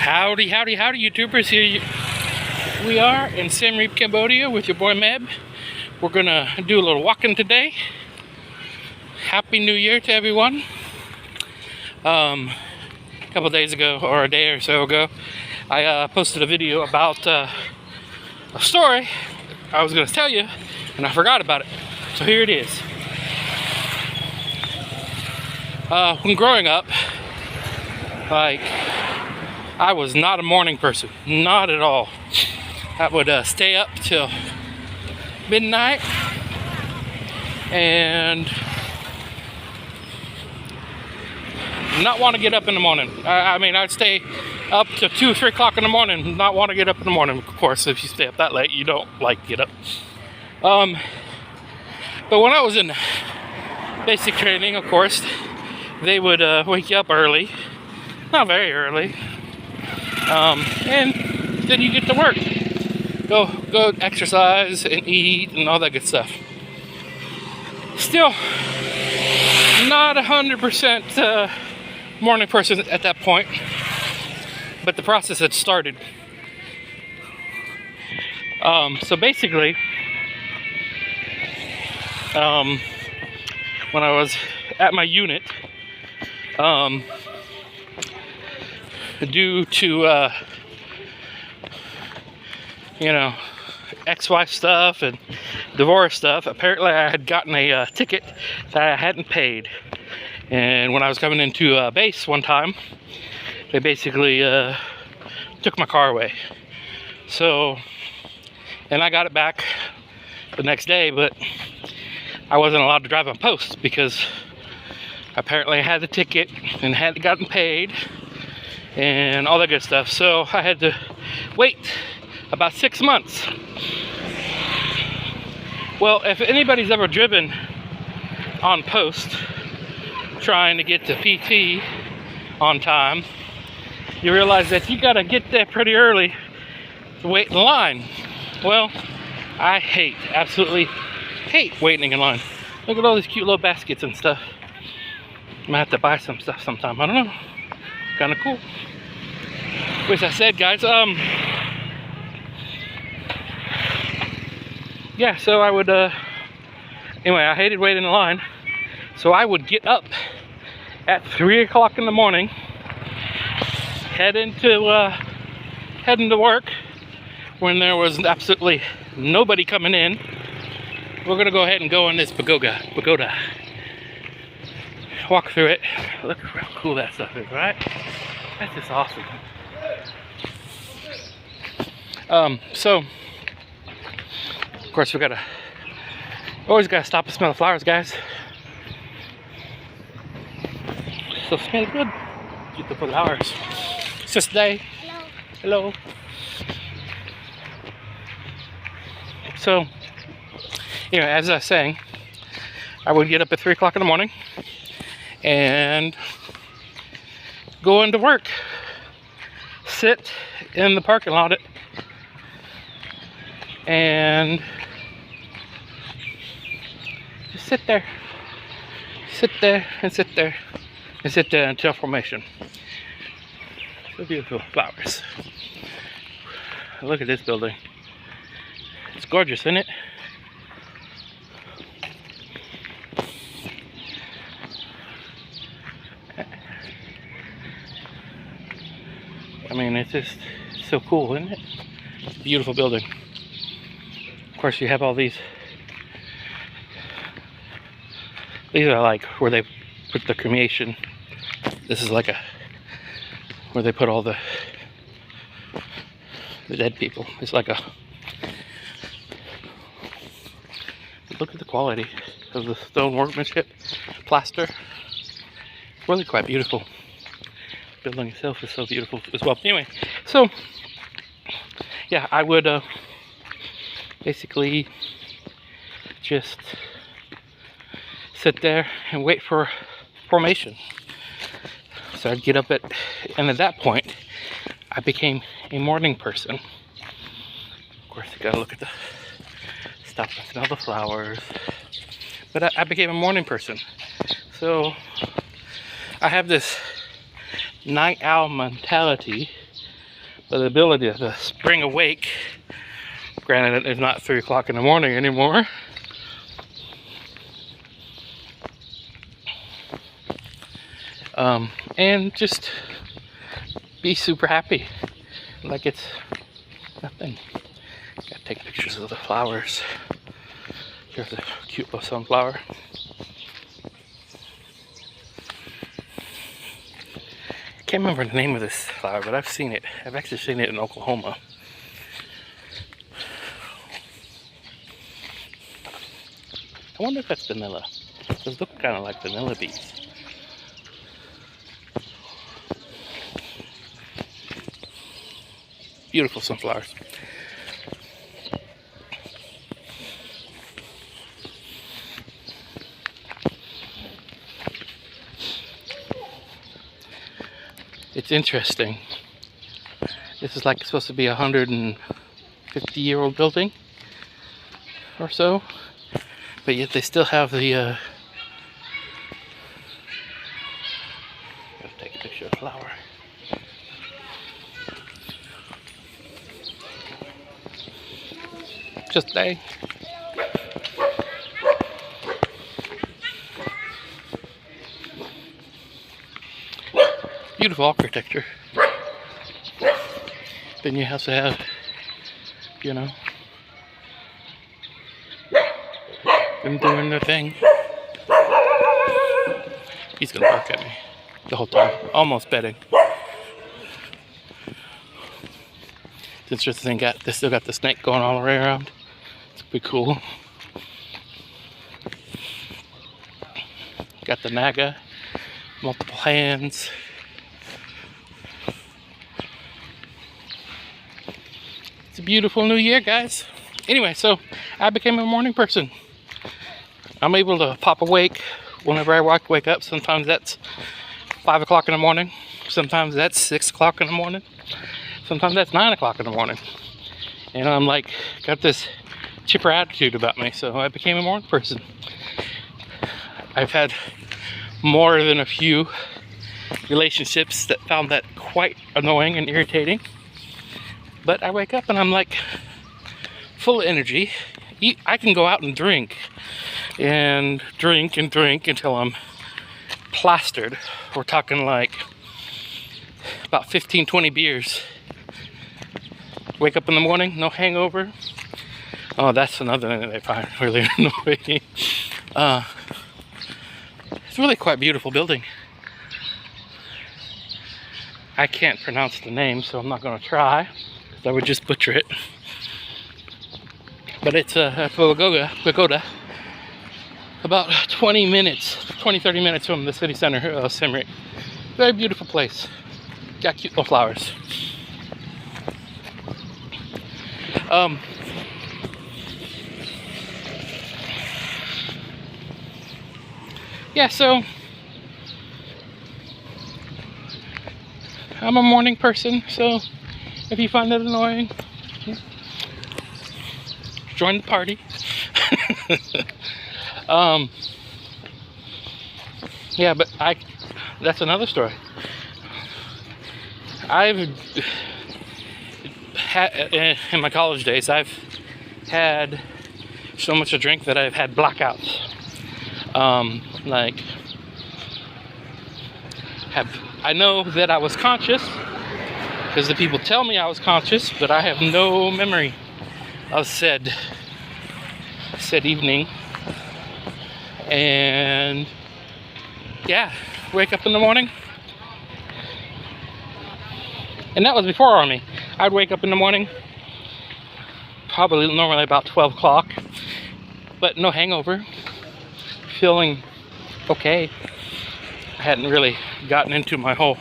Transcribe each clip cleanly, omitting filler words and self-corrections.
Howdy, howdy, howdy, YouTubers. Here we are in Siemreap, Cambodia with your boy Meb. We're gonna do a little walking today. Happy New Year to everyone. A couple days ago, or a day or so ago, I posted a video about a story I was gonna tell you, and I forgot about it. So here it is. When growing up, I was not a morning person, not at all. I would stay up till midnight and not want to get up in the morning. I mean, I'd stay up to 2 or 3 o'clock in the morning, not want to get up in the morning. Of course, if you stay up that late, you don't get up. But when I was in basic training, of course, they would wake you up early, not very early. And then you get to work. Go exercise and eat and all that good stuff. Still not 100% morning person at that point, but the process had started. So basically, when I was at my unit, due to ex-wife stuff and divorce stuff, apparently I had gotten a ticket that I hadn't paid. And when I was coming into base one time, they basically took my car away. So, and I got it back the next day, but I wasn't allowed to drive on post because apparently I had the ticket and hadn't gotten paid and all that good stuff. So I had to wait about 6 months. Well, if anybody's ever driven on post trying to get to PT on time, you realize that you gotta get there pretty early to wait in line. Well, I absolutely hate waiting in line. Look at all these cute little baskets and stuff. I might have to buy some stuff sometime, I don't know. Kind of cool. Which I said, guys, yeah, so I would, anyway, I hated waiting in line, so I would get up at 3 o'clock in the morning, heading to work when there was absolutely nobody coming in. We're gonna go ahead and go on this pagoda. Walk through it. Look how cool that stuff is, right? That's just awesome. So of course we always gotta stop and smell the flowers, guys. So smell good. Beautiful flowers. Sister Day. Hello. So, as I was saying, I would get up at 3 o'clock in the morning and go into work, sit in the parking lot and just sit there until formation. So beautiful flowers. Look at this building. It's gorgeous, isn't it? I mean, it's just so cool, isn't it? It's a beautiful building. Of course, you have all these. These are like where they put the cremation. This is like where they put all the dead people. It's like look at the quality of the stone workmanship, plaster. It's really quite beautiful. The building itself is so beautiful as well. Anyway, so yeah, I would basically just sit there and wait for formation. So I'd get up and at that point, I became a morning person. Of course, you gotta look at the stuff and smell the flowers. But I became a morning person. So I have this night owl mentality But the ability to spring awake, granted it's not 3 o'clock in the morning anymore, and just be super happy, like it's nothing. Gotta take pictures of the flowers. Here's a cute little sunflower. I can't remember the name of this flower, but I've seen it. I've actually seen it in Oklahoma. I wonder if that's vanilla. Those look kind of like vanilla bees. Beautiful sunflowers. It's interesting. This is like supposed to be a 150-year-old building or so, but yet they still have the gotta take a picture of the flower. Just a day. Beautiful architecture. Then you have to have, you know, them doing their thing. He's gonna bark at me the whole time, almost betting. It's interesting, they still got the snake going all the way around. It's pretty cool. Got the naga, multiple hands. It's a beautiful new year, guys. Anyway, so I became a morning person. I'm able to pop awake whenever I wake up. Sometimes that's 5 o'clock in the morning. Sometimes that's 6 o'clock in the morning. Sometimes that's 9 o'clock in the morning. And I'm like, got this chipper attitude about me, so I became a morning person. I've had more than a few relationships that found that quite annoying and irritating. But I wake up and I'm like full of energy. I can go out and drink until I'm plastered. We're talking like about 15, 20 beers. Wake up in the morning, no hangover. Oh, that's another thing that I find really annoying. It's really quite a beautiful building. I can't pronounce the name, so I'm not going to try. I would just butcher it. But it's a pagoda, about 30 minutes from the city center of Siemreap. Very beautiful place. Got cute little flowers. Yeah, so I'm a morning person, so if you find it annoying, join the party. Yeah, but that's another story. I've had, in my college days, I've had so much to drink that I've had blackouts. I know that I was conscious because the people tell me I was conscious, but I have no memory of said evening. And yeah, wake up in the morning, and that was before Army. I'd wake up in the morning, probably normally about 12 o'clock, but no hangover, feeling okay. I hadn't really gotten into my whole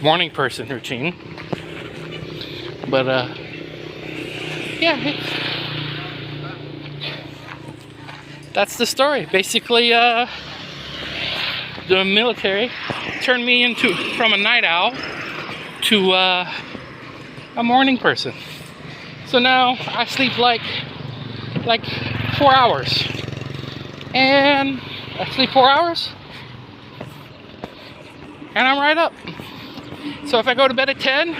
morning person routine, but yeah, that's the story. Basically, the military turned me from a night owl to a morning person. So now I sleep like 4 hours, and I sleep 4 hours, and I'm right up. So if I go to bed at 10,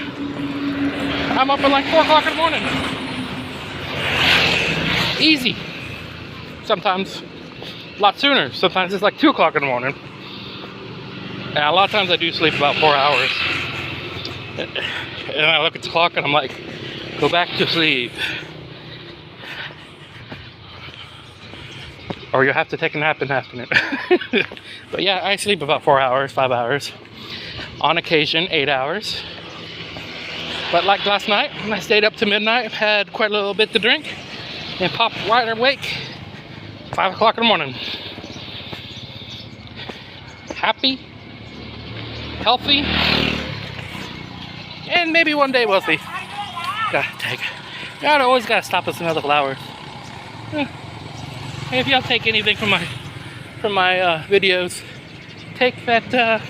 I'm up at like 4 o'clock in the morning. Easy. Sometimes a lot sooner. Sometimes it's like 2 o'clock in the morning. And a lot of times I do sleep about 4 hours. And I look at the clock and I'm like, go back to sleep. Or you'll have to take a nap in the afternoon. But yeah, I sleep about 4 hours, 5 hours. On occasion, 8 hours. But like last night, when I stayed up to midnight, had quite a little bit to drink, and popped right awake, 5 o'clock in the morning. Happy, healthy, and maybe one day wealthy. God always gotta stop us in other flowers. If y'all take anything from my videos, take that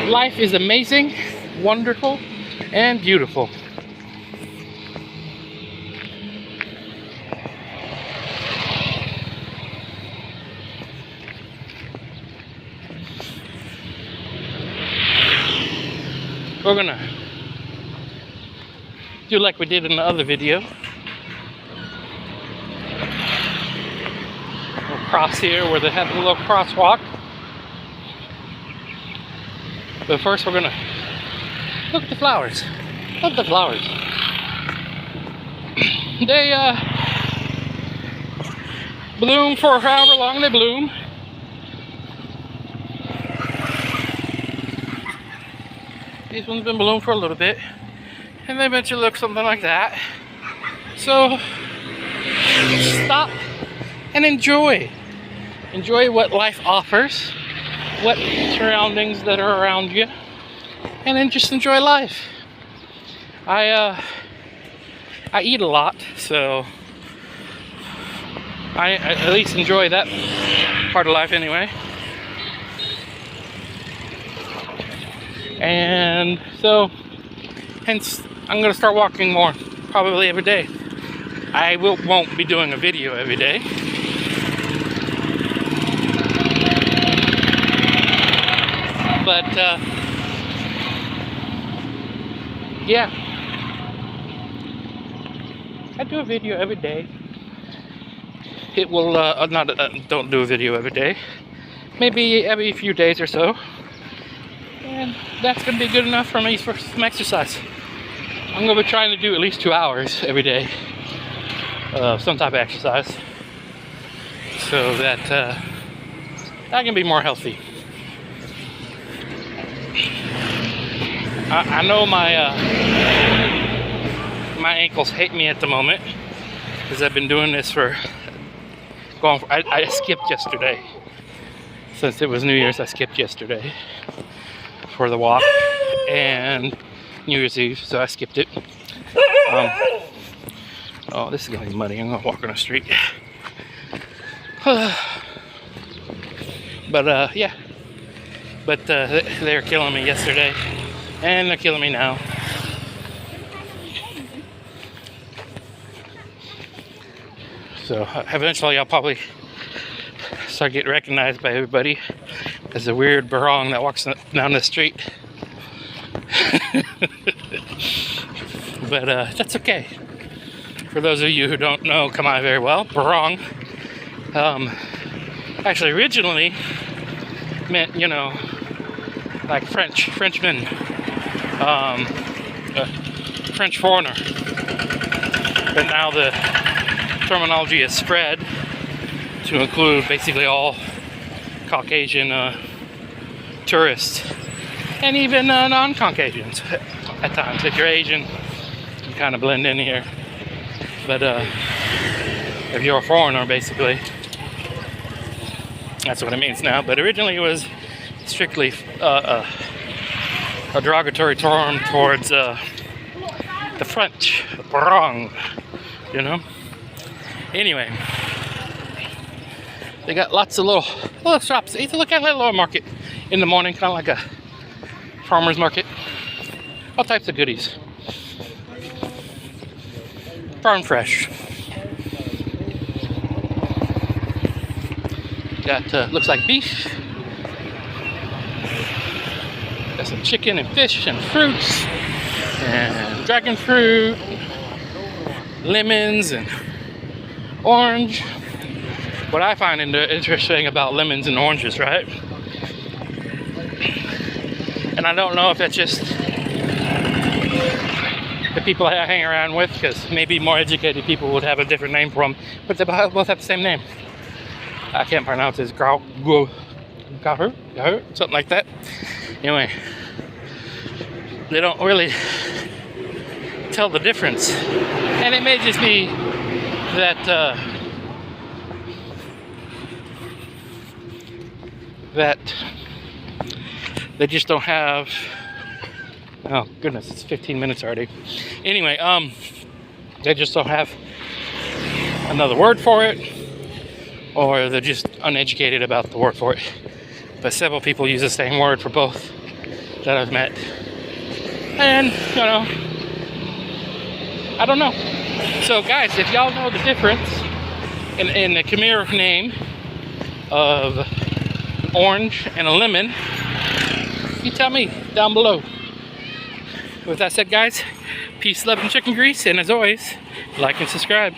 life is amazing, wonderful, and beautiful. We're gonna do like we did in the other video. We'll cross here where they have a little crosswalk. But first we're gonna look at the flowers. Look at the flowers. They bloom for however long they bloom. These ones been blooming for a little bit, and they eventually look something like that. So stop and enjoy. Enjoy what life offers, what surroundings that are around you, and then just enjoy life. I eat a lot, so I at least enjoy that part of life anyway. And so, hence, I'm gonna start walking more, probably every day. I won't be doing a video every day. But, yeah. I do a video every day. It will, don't do a video every day. Maybe every few days or so. And that's going to be good enough for me for some exercise. I'm going to be trying to do at least 2 hours every day of some type of exercise, so that I can be more healthy. I know my ankles hate me at the moment because I've been doing this for I skipped yesterday. Since it was New Year's, I skipped yesterday for the walk and New Year's Eve, so I skipped it. Oh, this is gonna be muddy. I'm gonna walk on the street. But yeah. But they were killing me yesterday, and they're killing me now. So eventually I'll probably start getting recognized by everybody as a weird barong that walks down the street. But that's okay. For those of you who don't know Khmer very well, barong actually originally meant, you know, like Frenchman, French foreigner. But now the terminology has spread to include basically all Caucasian tourists, and even non-Caucasians at times. If you're Asian, you kind of blend in here. But if you're a foreigner, basically, that's what it means now. But originally it was strictly a derogatory term towards the French, barong, you know. Anyway, they got lots of little shops. It's like a little market in the morning, kind of like a farmer's market. All types of goodies. Farm fresh. Got looks like beef. Got some chicken and fish and fruits and dragon fruit, lemons and orange. What I find interesting about lemons and oranges, right? And I don't know if that's just the people I hang around with, because maybe more educated people would have a different name for them, but they both have the same name. I can't pronounce it. Something like that. Anyway, they don't really tell the difference, and it may just be that that they just don't have. Oh goodness, it's 15 minutes already. Anyway, they just don't have another word for it, or they're just uneducated about the word for it. But several people use the same word for both that I've met. And, you know, I don't know. So guys, if y'all know the difference in the Khmer name of orange and a lemon, you tell me down below. With that said, guys, peace, love, and chicken grease, and as always, like and subscribe.